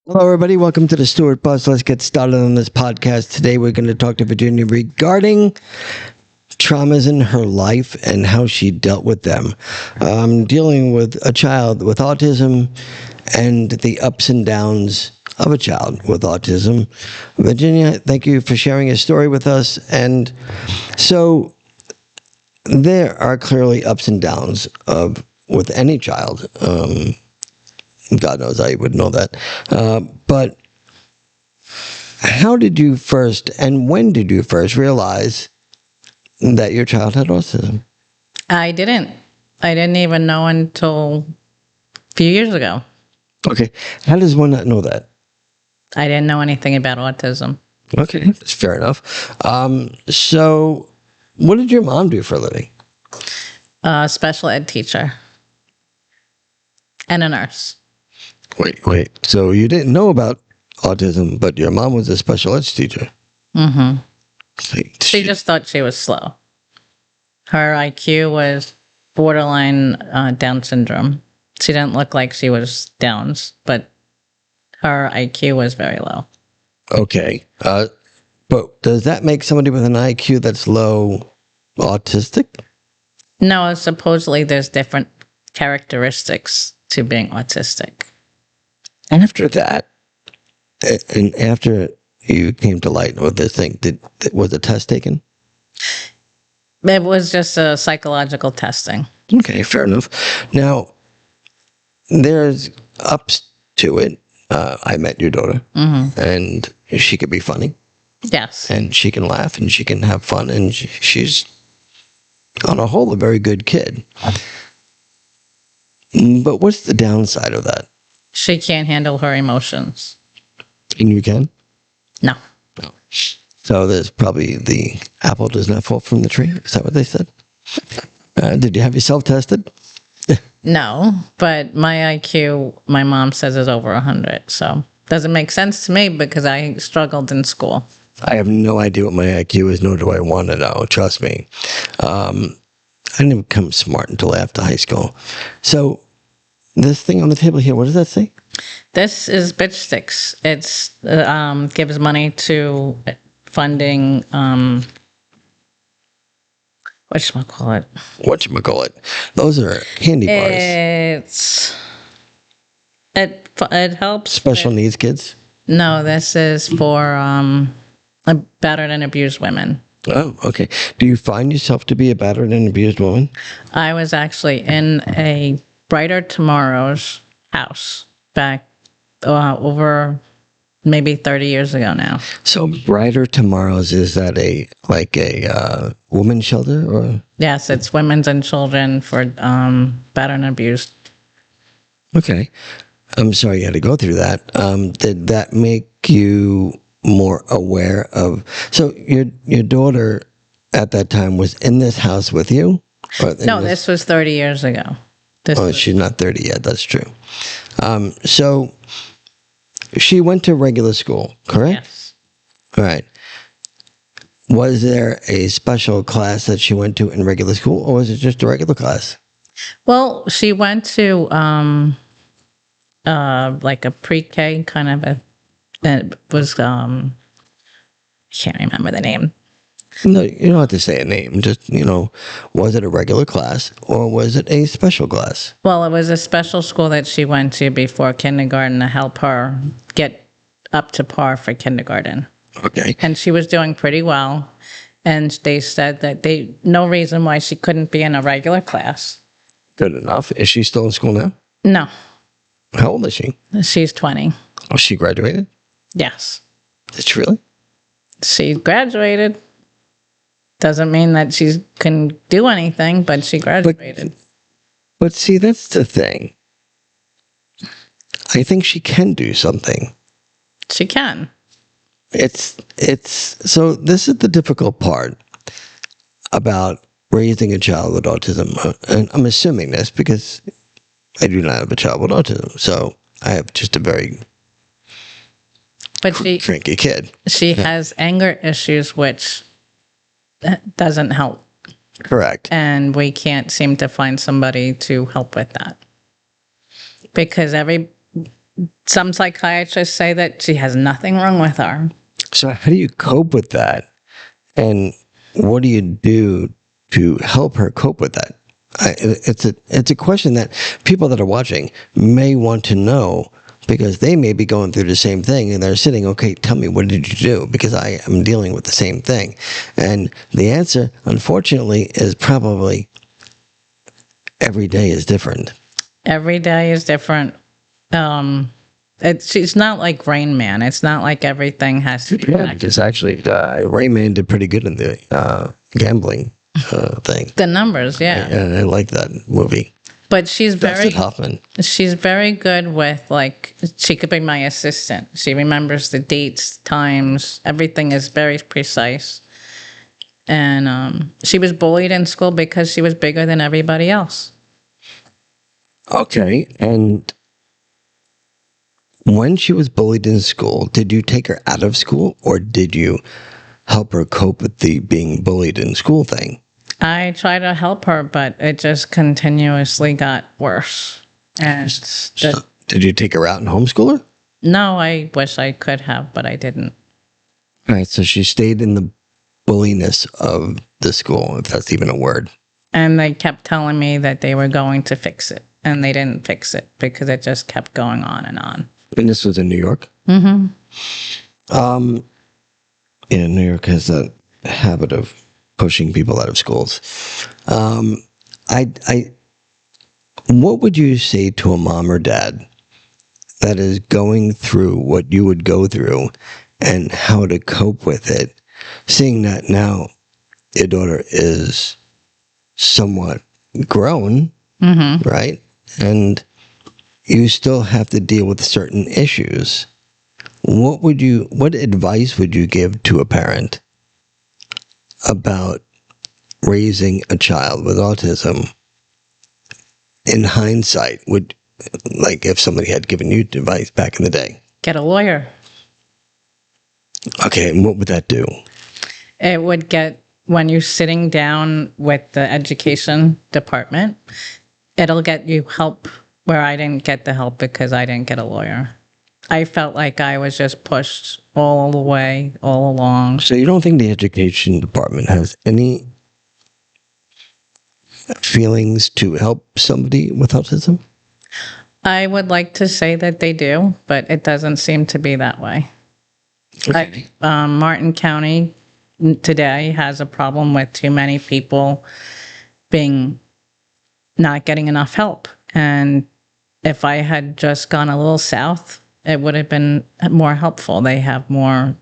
Hello, everybody. Welcome to the Stewart Bus. Let's get started on this podcast. Today, we're going to talk to Virginia regarding traumas in her life and how she dealt with them. Dealing with a child with autism and the ups and downs of a child with autism. Virginia, thank you for sharing your story with us. And so there are clearly ups and downs with any child. God knows I would know that. But how did you first, and when did you first realize that your child had autism? I didn't even know until a few years ago. Okay. How does one not know that? I didn't know anything about autism. Okay, that's fair enough. So what did your mom do for a living? Special ed teacher and a nurse. Wait. So you didn't know about autism, but your mom was a special ed teacher. Mm-hmm. She just thought she was slow. Her IQ was borderline Down syndrome. She didn't look like she was Downs, but her IQ was very low. Okay. But does that make somebody with an IQ that's low autistic? No, supposedly there's different characteristics to being autistic. After that, and after you came to light with this thing, was a test taken? It was just a psychological testing. Okay, fair enough. Now, there's ups to it. I met your daughter, and she could be funny. Yes. And she can laugh, and she can have fun, and she's, on a whole, a very good kid. But what's the downside of that? She can't handle her emotions. And you can? No. So there's probably the apple does not fall from the tree. Is that what they said? Did you have yourself tested? No, but my IQ, my mom says, is over 100. So doesn't make sense to me because I struggled in school. I have no idea what my IQ is, nor do I want to know. Trust me. I didn't become smart until after high school. So this thing on the table here, what does that say? This is Bitch Sticks. It's gives money to funding Whatchamacallit? Those are candy bars. It helps Special needs kids? No, this is for battered and abused women. Oh, okay. Do you find yourself to be a battered and abused woman? I was actually in a Brighter Tomorrow's house back over maybe 30 years ago now. So Brighter Tomorrows, is that a women's shelter? Or? Yes, it's women's and children for battered and abused. Okay. I'm sorry you had to go through that. Did that make you more aware of... So your daughter at that time was in this house with you? No, this was 30 years ago. She's not 30 yet. That's true. So she went to regular school, correct? Yes. All right. Was there a special class that she went to in regular school, or was it just a regular class? Well, she went to like a pre-K kind of it was I can't remember the name. No, you don't have to say a name. Just, was it a regular class or was it a special class? Well, it was a special school that she went to before kindergarten to help her get up to par for kindergarten. Okay. And she was doing pretty well. And they said that no reason why she couldn't be in a regular class. Good enough. Is she still in school now? No. How old is she? She's 20. Oh, she graduated? Yes. Did she really? She graduated. Doesn't mean that she can do anything, but she graduated. But see, that's the thing. I think she can do something. She can. So this is the difficult part about raising a child with autism. And I'm assuming this because I do not have a child with autism. So I have just a very cranky kid. She has anger issues, which doesn't help. Correct. And we can't seem to find somebody to help with that. Because some psychiatrists say that she has nothing wrong with her. So how do you cope with that? And what do you do to help her cope with that? It's a question that people that are watching may want to know, because they may be going through the same thing and they're sitting, okay, tell me, what did you do? Because I am dealing with the same thing. And the answer, unfortunately, is probably every day is different. Every day is different. It's not like Rain Man. It's not like everything has to be. Yeah, because actually, Rain Man did pretty good in the gambling thing. The numbers, yeah. I like that movie. But she's Dustin Hoffman. She's very good with, like, she could be my assistant. She remembers the dates, times, everything is very precise. And she was bullied in school because she was bigger than everybody else. Okay, and when she was bullied in school, did you take her out of school, or did you help her cope with the being bullied in school thing? I tried to help her, but it just continuously got worse. And Did you take her out and homeschool her? No, I wish I could have, but I didn't. All right, so she stayed in the bulliness of the school, if that's even a word. And they kept telling me that they were going to fix it, and they didn't fix it because it just kept going on and on. And this was in New York? Mm-hmm. Yeah, New York has that habit of pushing people out of schools. What would you say to a mom or dad that is going through what you would go through and how to cope with it, seeing that now your daughter is somewhat grown, right? And you still have to deal with certain issues. What advice would you give to a parent about raising a child with autism in hindsight? Like if somebody had given you advice back in the day? Get a lawyer. Okay, and what would that do? It would get, when you're sitting down with the education department, it'll get you help where I didn't get the help because I didn't get a lawyer. I felt like I was just pushed all the way, all along. So you don't think the education department has any feelings to help somebody with autism? I would like to say that they do, but it doesn't seem to be that way. Okay. Martin County today has a problem with too many people not getting enough help. And if I had just gone a little south, it would have been more helpful. They have more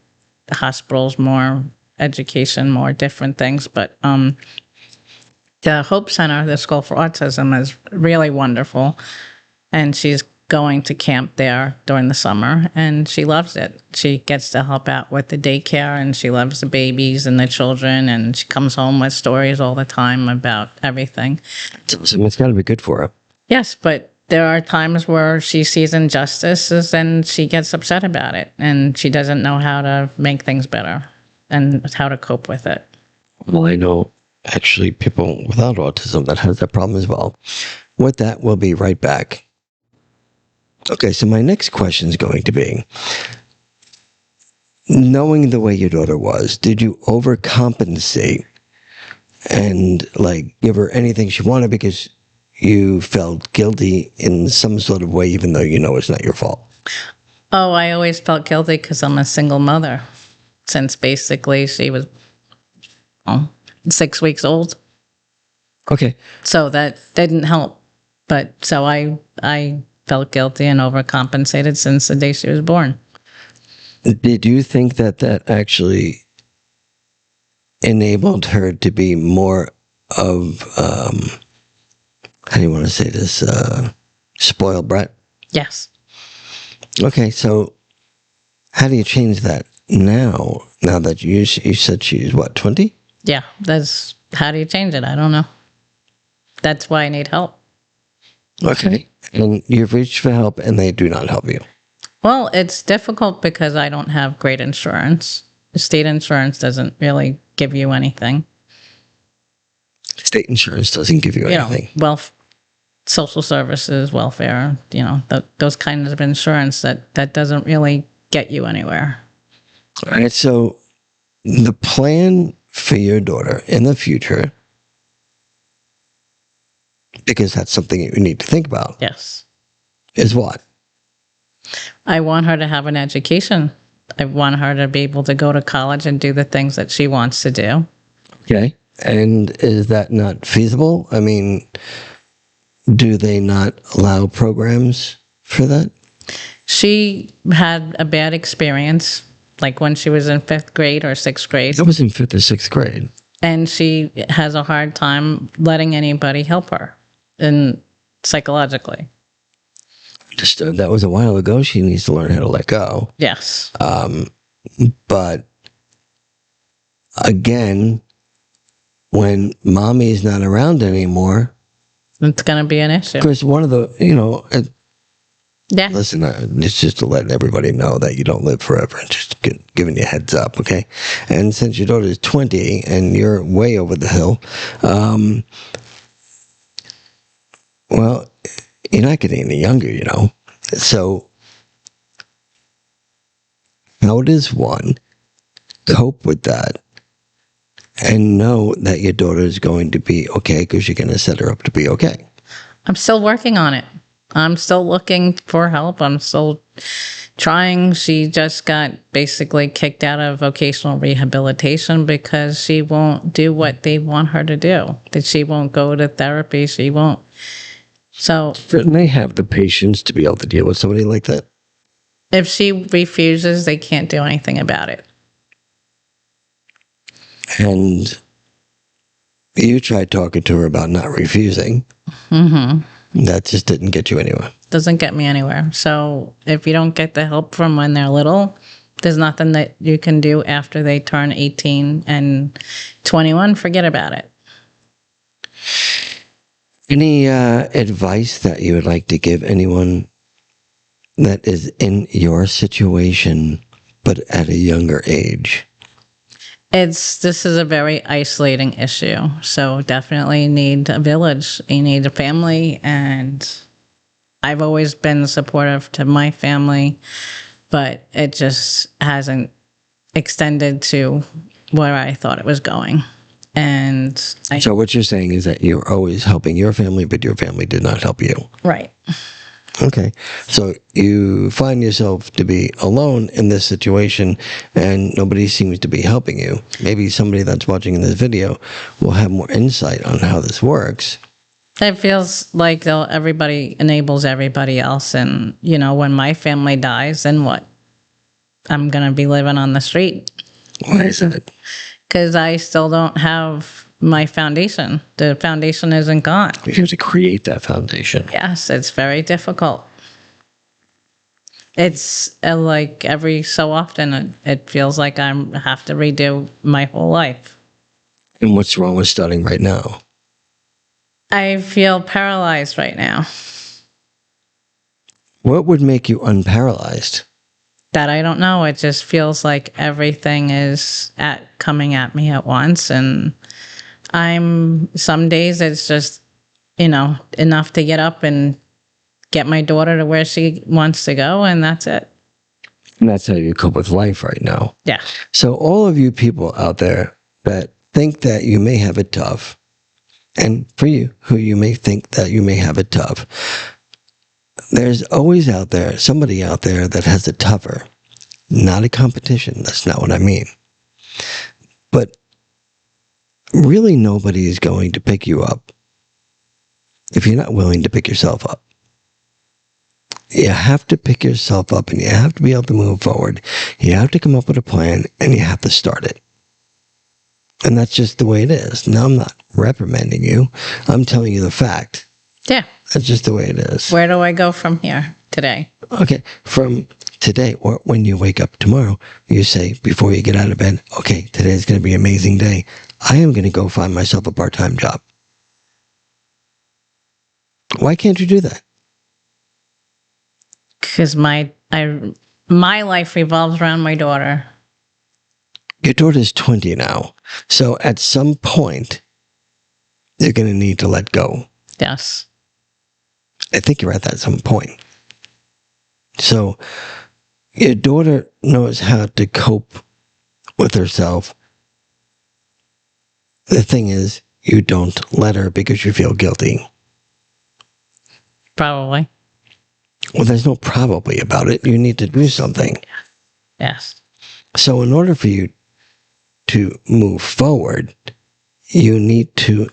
hospitals, more education, more different things. But the Hope Center, the School for Autism, is really wonderful. And she's going to camp there during the summer, and she loves it. She gets to help out with the daycare, and she loves the babies and the children, and she comes home with stories all the time about everything. It's got to be good for her. Yes, but there are times where she sees injustices and she gets upset about it, and she doesn't know how to make things better and how to cope with it. Well, I know actually people without autism that has that problem as well. With that, we'll be right back. Okay, so my next question is going to be, knowing the way your daughter was, did you overcompensate and like give her anything she wanted because you felt guilty in some sort of way, even though you know it's not your fault? Oh, I always felt guilty because I'm a single mother since basically she was 6 weeks old. Okay. So that didn't help. But so I felt guilty and overcompensated since the day she was born. Did you think that actually enabled her to be more of, how do you want to say this, spoiled brat? Yes. Okay, so how do you change that now that you said she's, what, 20? Yeah, how do you change it? I don't know. That's why I need help. Okay. And you've reached for help and they do not help you. Well, it's difficult because I don't have great insurance. State insurance doesn't really give you anything. State insurance doesn't give you anything. Well, social services, welfare, those kinds of insurance that doesn't really get you anywhere. All right. So the plan for your daughter in the future, because that's something you need to think about, Yes. is what? I want her to have an education. I want her to be able to go to college and do the things that she wants to do. Okay. And is that not feasible? I mean, do they not allow programs for that? She had a bad experience, like when she was in 5th grade or 6th grade. I was in 5th or 6th grade. And she has a hard time letting anybody help her psychologically. Just that was a while ago. She needs to learn how to let go. Yes. But again, when mommy's not around anymore, It's going to be an issue. of course, one of the, Yeah. listen, it's just to let everybody know that you don't live forever, and just giving you a heads up, okay? And since your daughter's 20 and you're way over the hill, well, you're not getting any younger, So how does one cope with that and know that your daughter is going to be okay because you're going to set her up to be okay? I'm still working on it. I'm still looking for help. I'm still trying. She just got basically kicked out of vocational rehabilitation because she won't do what they want her to do. That she won't go to therapy. She won't. So, Shouldn't they have the patience to be able to deal with somebody like that? if she refuses, they can't do anything about it. And you tried talking to her about not refusing. Mm-hmm. That just didn't get you anywhere. Doesn't get me anywhere. So if you don't get the help from when they're little, there's nothing that you can do after they turn 18 and 21. Forget about it. Any advice that you would like to give anyone that is in your situation, but at a younger age? This is a very isolating issue. So definitely need a village. You need a family. And I've always been supportive to my family, but it just hasn't extended to where I thought it was going. And So what you're saying is that you're always helping your family, but your family did not help you. right. Okay. So you find yourself to be alone in this situation and nobody seems to be helping you. Maybe somebody that's watching this video will have more insight on how this works. It feels like everybody enables everybody else. And, when my family dies, then what? I'm going to be living on the street. Why is that? Because I still don't have my foundation. The foundation isn't gone. You have to create that foundation. Yes, it's very difficult. It's like every so often, it feels like I have to redo my whole life. And what's wrong with starting right now? I feel paralyzed right now. What would make you unparalyzed? That I don't know. It just feels like everything is coming at me at once. And some days it's just, enough to get up and get my daughter to where she wants to go. And that's it. And that's how you cope with life right now. Yeah. So all of you people out there that think that you may have it tough, and for you who you may think that you may have it tough, there's always somebody out there that has it tougher. Not a competition. That's not what I mean. But really nobody is going to pick you up if you're not willing to pick yourself up. You have to pick yourself up and you have to be able to move forward. You have to come up with a plan and you have to start it. And that's just the way it is. Now, I'm not reprimanding you. I'm telling you the fact. Yeah. That's just the way it is. Where do I go from here today? Okay. From today, or when you wake up tomorrow, you say, before you get out of bed, okay, today's going to be an amazing day. I am going to go find myself a part-time job. Why can't you do that? Because my life revolves around my daughter. Your daughter's 20 now. So at some point, you're going to need to let go. Yes. I think you're at that some point. So your daughter knows how to cope with herself. The thing is, you don't let her because you feel guilty. Probably. Well, there's no probably about it. You need to do something. Yes. So in order for you to move forward, you need to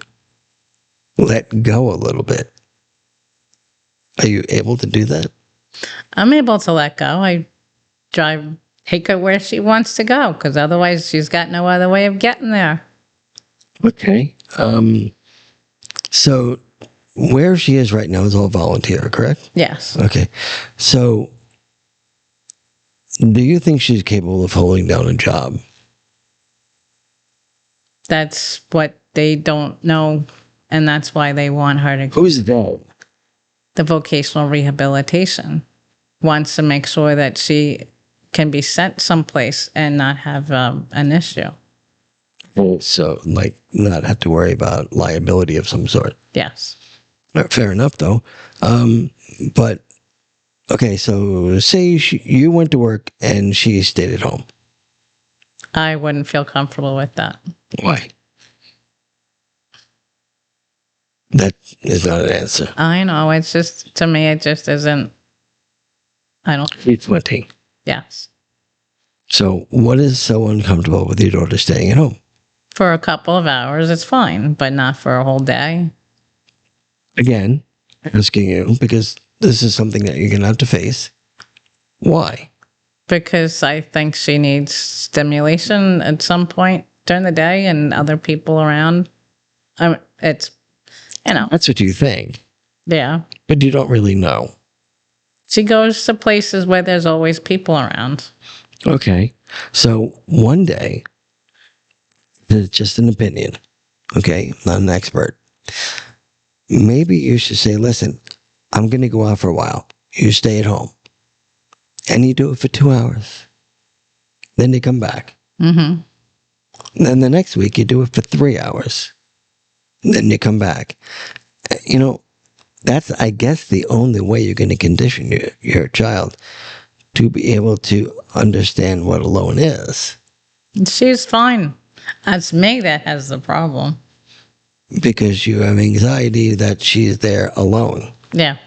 let go a little bit. Are you able to do that? I'm able to let go. I take her where she wants to go, because otherwise she's got no other way of getting there. Okay. So where she is right now is all volunteer, correct? Yes. Okay. So do you think she's capable of holding down a job? That's what they don't know, and that's why they want her to. Who's that? The vocational rehabilitation wants to make sure that she can be sent someplace and not have an issue. So, like, not have to worry about liability of some sort. Yes. Fair enough, though. But, okay, so say you went to work and she stayed at home. I wouldn't feel comfortable with that. Why? That is not an answer. I know. It's just, to me, it just isn't. I don't. She's 20. Yes. So, what is so uncomfortable with your daughter staying at home? For a couple of hours, it's fine, but not for a whole day. Again, asking you, because this is something that you're going to have to face. Why? Because I think she needs stimulation at some point during the day and other people around. It's, That's what you think, yeah. but you don't really know. She goes to places where there's always people around. Okay. So one day, this is just an opinion, okay? Not an expert. Maybe you should say, listen, I'm going to go out for a while. You stay at home. And you do it for 2 hours. Then you come back. Mm-hmm. Then the next week, you do it for 3 hours. Then you come back. That's, I guess, the only way you're going to condition your child to be able to understand what alone is. She's fine. It's me that has the problem. Because you have anxiety that she's there alone. Yeah.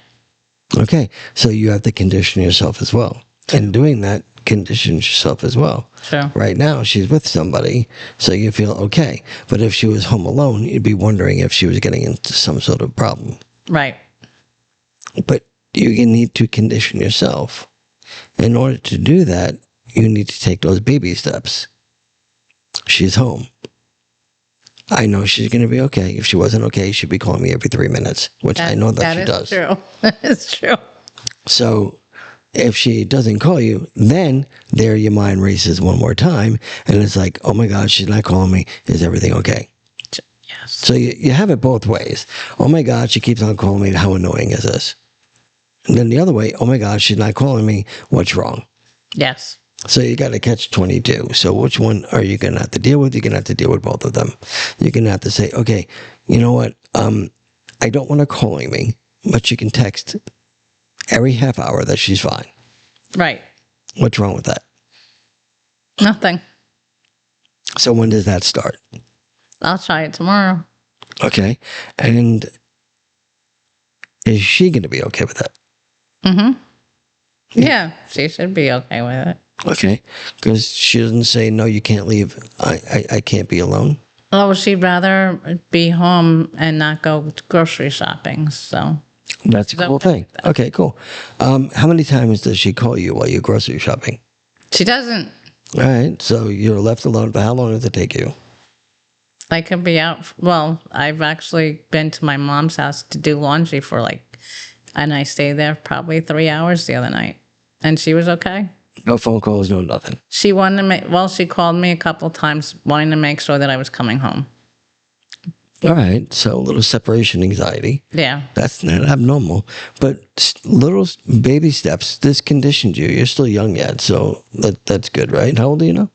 Okay, so you have to condition yourself as well. And doing that conditions yourself as well. Sure. Right now, she's with somebody, so you feel okay. But if she was home alone, you'd be wondering if she was getting into some sort of problem. Right. But you need to condition yourself. In order to do that, you need to take those baby steps. She's home. I know she's going to be okay. If she wasn't okay, she'd be calling me every 3 minutes, which I know that she does. True. That is true. So if she doesn't call you, then there your mind races one more time, and it's like, oh my God, she's not calling me. Is everything okay? Yes. So you have it both ways. Oh my God, she keeps on calling me. How annoying is this? And then the other way, oh my God, she's not calling me. What's wrong? Yes. So you got to catch 22. So which one are you going to have to deal with? You're going to have to deal with both of them. You're going to have to say, okay, you know what? I don't want her calling me, but she can text every half hour that she's fine. Right. What's wrong with that? Nothing. So when does that start? I'll try it tomorrow. Okay. And is she going to be okay with that? Mm-hmm. Yeah, she should be okay with it. Okay. Because she doesn't say, no, you can't leave. I can't be alone. Oh, she'd rather be home and not go grocery shopping, so. That's a cool thing. Okay, cool. How many times does she call you while you're grocery shopping? She doesn't. All right. So you're left alone. But how long does it take you? I could be out. Well, I've actually been to my mom's house to do laundry and I stayed there probably 3 hours the other night. And she was okay. No phone calls, no nothing. She wanted to she called me a couple times wanting to make sure that I was coming home. All right. So a little separation anxiety. Yeah. That's not abnormal. But little baby steps, this conditioned you. You're still young yet. So that's good, right? How old are you now?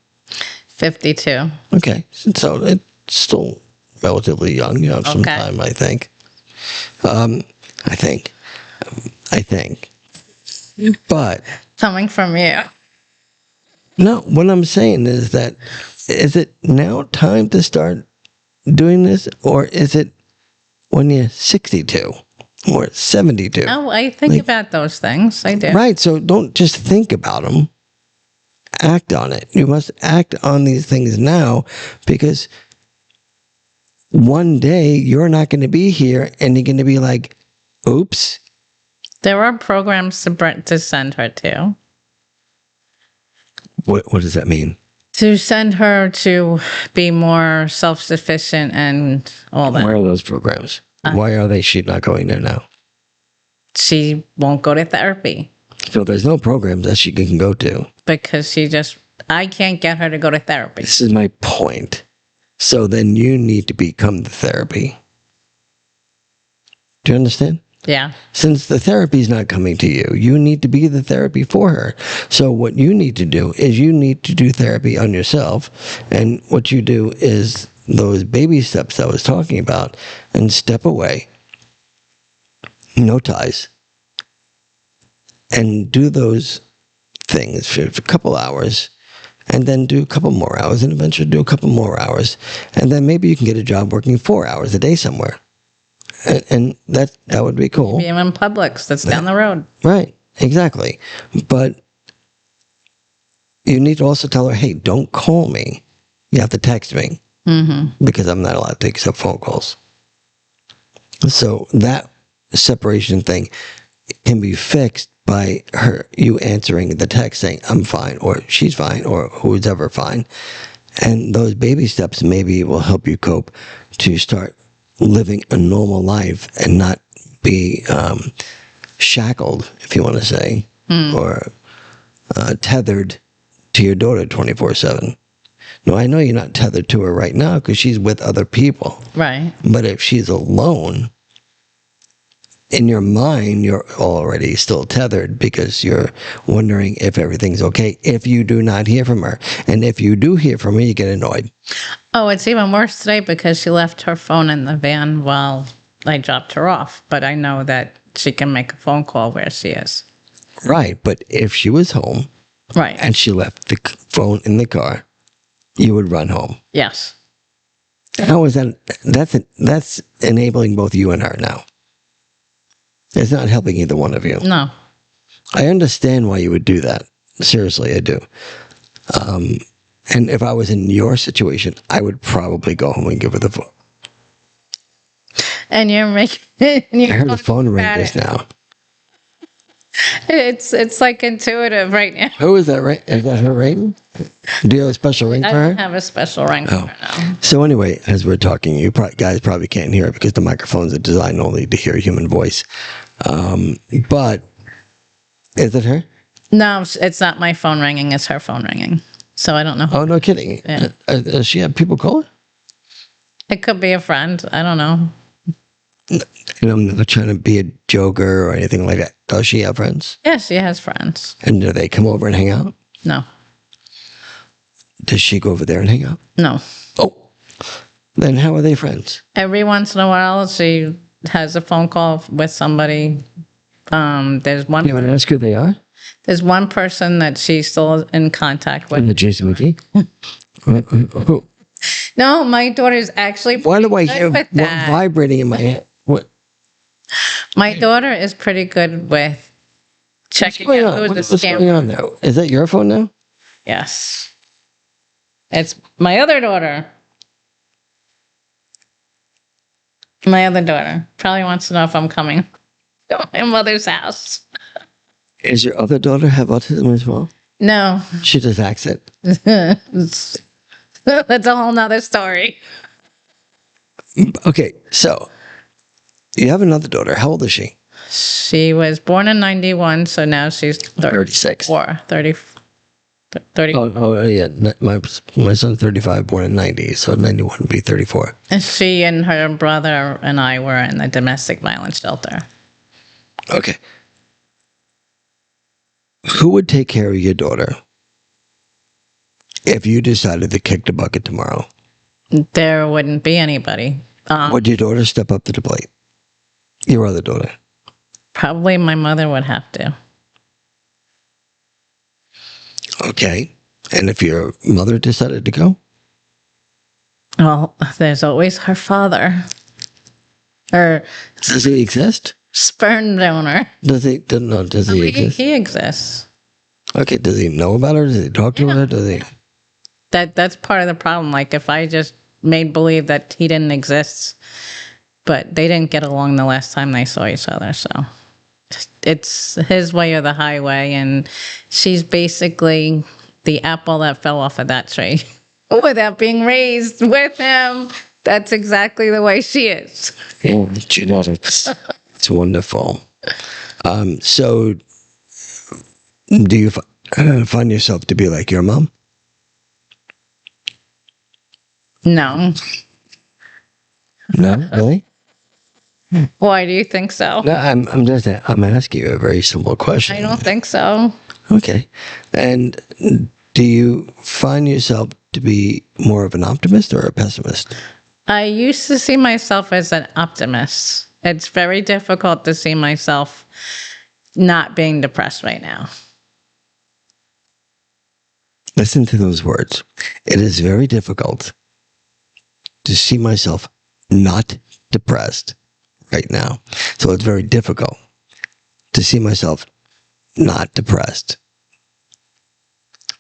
52. Okay. So it's still relatively young. You have some time, I think. I think. But Coming from you. no, what I'm saying is that, is it now time to start doing this, or is it when you're 62 or 72? Oh, I think about those things. I do. Right. So don't just think about them. Act on it. You must act on these things now, because one day you're not going to be here and you're going to be like, oops. There are programs to send her to. What does that mean? To send her to be more self-sufficient and all that. Where are those programs? Why are she not going there now? She won't go to therapy. So there's no programs that she can go to. Because I can't get her to go to therapy. This is my point. So then you need to become the therapy. Do you understand? Yeah. Since the therapy is not coming to you, you need to be the therapy for her. So what you need to do is you need to do therapy on yourself. And what you do is those baby steps I was talking about, and step away. No ties. And do those things for a couple hours, and then do a couple more hours, and eventually do a couple more hours. And then maybe you can get a job working 4 hours a day somewhere. And that would be cool. Be in Publix, that's down the road. Right, exactly. But you need to also tell her, hey, don't call me. You have to text me. Mm-hmm. Because I'm not allowed to take some phone calls. So that separation thing can be fixed by you answering the text saying, I'm fine, or she's fine, or who's ever fine. And those baby steps maybe will help you cope to start living a normal life and not be shackled, if you want to say, or tethered to your daughter 24/7. No, I know you're not tethered to her right now because she's with other people. Right. But if she's alone, in your mind, you're already still tethered because you're wondering if everything's okay if you do not hear from her. And if you do hear from her, you get annoyed. Oh, it's even worse today because she left her phone in the van while I dropped her off. But I know that she can make a phone call where she is. Right. But if she was home, right, and she left the phone in the car, you would run home. Yes. How is that? That's enabling both you and her now. It's not helping either one of you. No. I understand why you would do that. Seriously, I do. And if I was in your situation, I would probably go home and give her the phone. And you're making... I heard the phone ring just now. It's like intuitive right now. Who is that? Right? Is that her ring? Do you have a special ring for her? I have a special ring for her now. So anyway, as we're talking, you guys probably can't hear it because the microphones are designed only to hear human voice. But is it her? No, it's not my phone ringing. It's her phone ringing. So I don't know. Oh, no kidding. Yeah. Does she have people call her? It could be a friend. I don't know. I'm not trying to be a joker or anything like that. Does she have friends? Yes, she has friends. And do they come over and hang out? No. Does she go over there and hang out? No. Oh. Then how are they friends? Every once in a while, she has a phone call with somebody. There's one. You want to ask who they are? There's one person that she's still in contact with. In the Jason McGee? Who? No, my daughter's actually. Why do I hear with that. vibrating in my head? What? My daughter is pretty good with checking out who's a What's going on now? Is that your phone now? Yes. It's my other daughter. My other daughter probably wants to know if I'm coming to my mother's house. Does your other daughter have autism as well? No. She just acts it. That's a whole nother story. Okay, so you have another daughter. How old is she? She was born in 91, so now she's 36. 30. Oh, yeah. My son's 35, born in 90, so 91 would be 34. And she and her brother and I were in the domestic violence shelter. Okay. Who would take care of your daughter if you decided to kick the bucket tomorrow? There wouldn't be anybody. Would your daughter step up to the plate? Your other daughter? Probably my mother would have to. Okay. And if your mother decided to go? Well, there's always her father. Her Does he exist? sperm donor. Does he exist? He exists. Okay, does he know about her? Does he talk to her? Does he? That's part of the problem. Like, if I just made believe that he didn't exist, but they didn't get along the last time they saw each other, so it's his way or the highway, and she's basically the apple that fell off of that tree without being raised with him. That's exactly the way she is. Yeah, genetics. It's wonderful. So, do you find yourself to be like your mom? No. No, really? Why do you think so? No, I'm asking you a very simple question. I don't think so. Okay. And do you find yourself to be more of an optimist or a pessimist? I used to see myself as an optimist. It's very difficult to see myself not being depressed right now. Listen to those words. It is very difficult to see myself not depressed right now. So it's very difficult to see myself not depressed.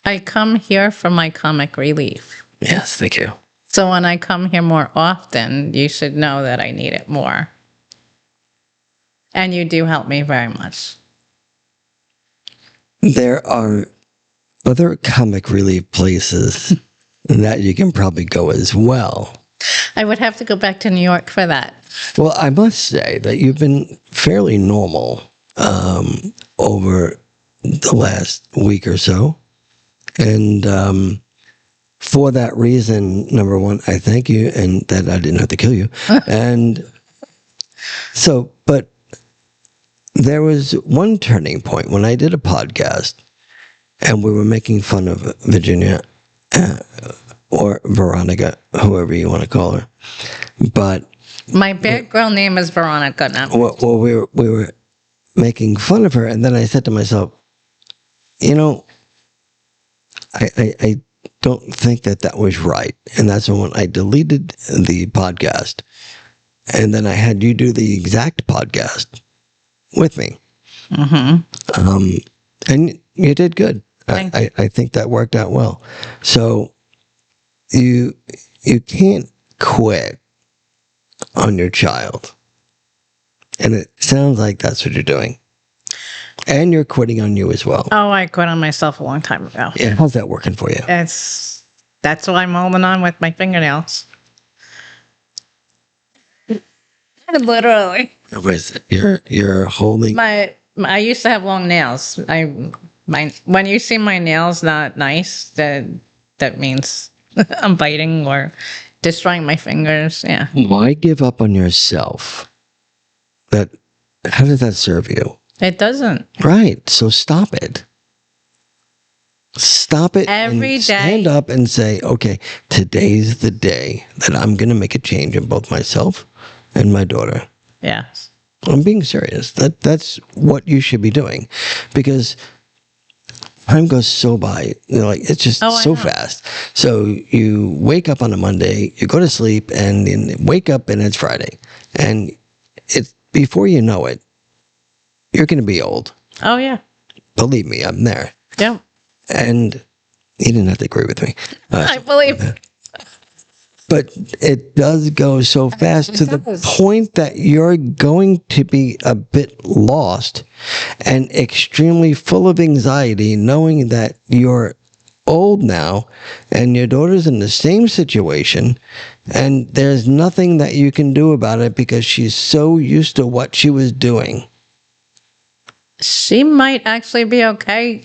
I come here for my comic relief. Yes, thank you. So when I come here more often, you should know that I need it more. And you do help me very much. There are other comic relief places that you can probably go as well. I would have to go back to New York for that. Well, I must say that you've been fairly normal over the last week or so. And for that reason, number one, I thank you, and that I didn't have to kill you. And so, but there was one turning point when I did a podcast and we were making fun of Virginia or Veronica, whoever you want to call her. But my bad girl name is Veronica now. well, we were making fun of her, and then I said to myself, you know, I don't think that was right. And that's when I deleted the podcast. And then I had you do the exact podcast with me. Mm-hmm. And you did good. I think that worked out well. So you can't quit on your child. And it sounds like that's what you're doing. And you're quitting on you as well. Oh, I quit on myself a long time ago. Yeah, how's that working for you? That's why I'm holding on with my fingernails. Literally. You're holding. I used to have long nails. When you see my nails not nice, that means I'm biting or destroying my fingers. Yeah. Why give up on yourself? How does that serve you? It doesn't. Right. So stop it. Stop it Every and day. Stand up and say, okay, today's the day that I'm going to make a change in both myself and my daughter. Yes. I'm being serious. That's what you should be doing, because time goes so by. It's just so fast. So you wake up on a Monday, you go to sleep, and then wake up and it's Friday, and it's before you know it, you're going to be old. Oh yeah. Believe me, I'm there. Yeah. And you didn't have to agree with me. I believe. But it does go so fast to the point that you're going to be a bit lost and extremely full of anxiety, knowing that you're old now and your daughter's in the same situation and there's nothing that you can do about it because she's so used to what she was doing. She might actually be okay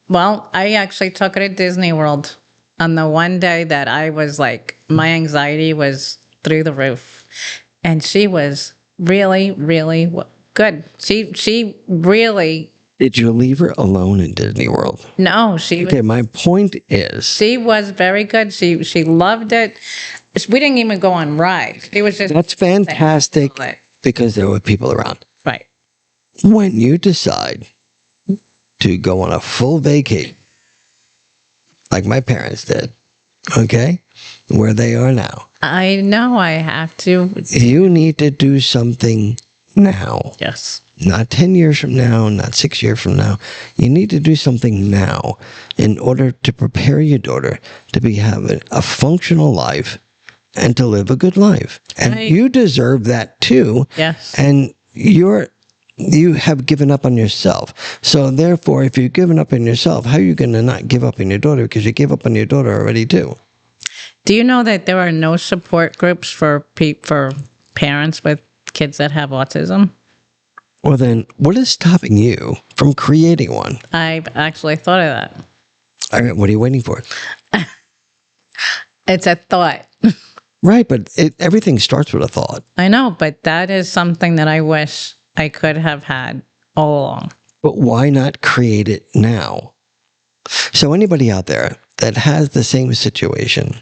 I actually took her to Disney World on the one day that I was like, my anxiety was through the roof. And she was really, really good. She really... Did you leave her alone in Disney World? No, she was... Okay, my point is... She was very good. She loved it. We didn't even go on rides. It was just... That's fantastic because there were people around. Right. when you decide to go on a full vacate, like my parents did, okay, where they are now, I know I have to. you need to do something now. Yes. Not 10 years from now, not 6 years from now. You need to do something now in order to prepare your daughter to be having a functional life and to live a good life. And you deserve that too. Yes. And you have given up on yourself. So therefore, if you've given up on yourself, how are you going to not give up on your daughter? Because you gave up on your daughter already too. Do you know that there are no support groups for parents with kids that have autism? Well, then, what is stopping you from creating one? I've actually thought of that. All right, what are you waiting for? It's a thought. Right, but everything starts with a thought. I know, but that is something that I wish I could have had all along. But why not create it now? So anybody out there that has the same situation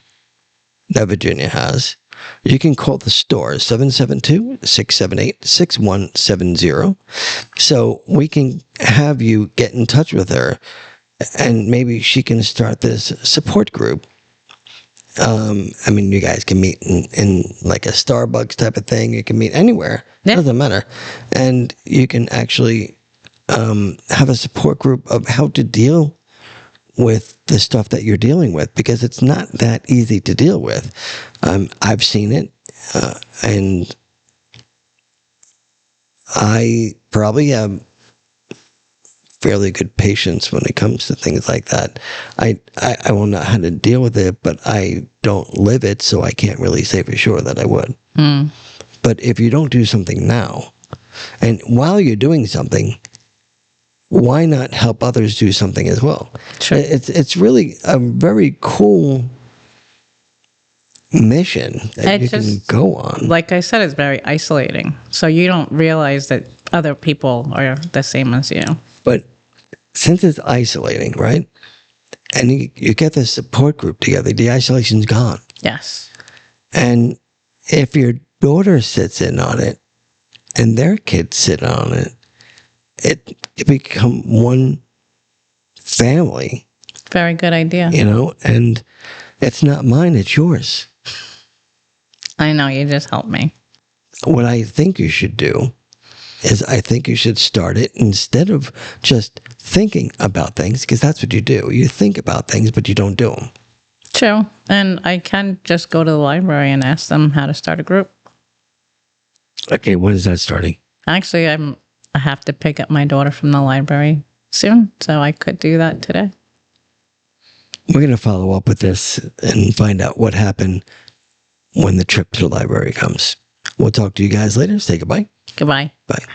that Virginia has, you can call the store 772-678-6170. So we can have you get in touch with her and maybe she can start this support group. I mean, you guys can meet in like a Starbucks type of thing. You can meet anywhere. Yeah. It doesn't matter. And you can actually have a support group of how to deal with the stuff that you're dealing with, because it's not that easy to deal with. I've seen it, and I probably have fairly good patience when it comes to things like that. I will know how to deal with it, but I don't live it, so I can't really say for sure that I would. But if you don't do something now, and while you're doing something, why not help others do something as well? Sure. It's really a very cool mission that you can go on. Like I said, it's very isolating. So you don't realize that other people are the same as you. But since it's isolating, right? And you get this support group together, the isolation's gone. Yes. And if your daughter sits in on it and their kids sit on it, it become one family. Very good idea. You know, and it's not mine, it's yours. I know, you just helped me. What I think you should do is I think you should start it instead of just thinking about things, because that's what you do. You think about things, but you don't do them. True. And I can just go to the library and ask them how to start a group. Okay, when is that starting? Actually, I have to pick up my daughter from the library soon, so I could do that today. We're going to follow up with this and find out what happened when the trip to the library comes. We'll talk to you guys later. Say goodbye. Goodbye. Bye.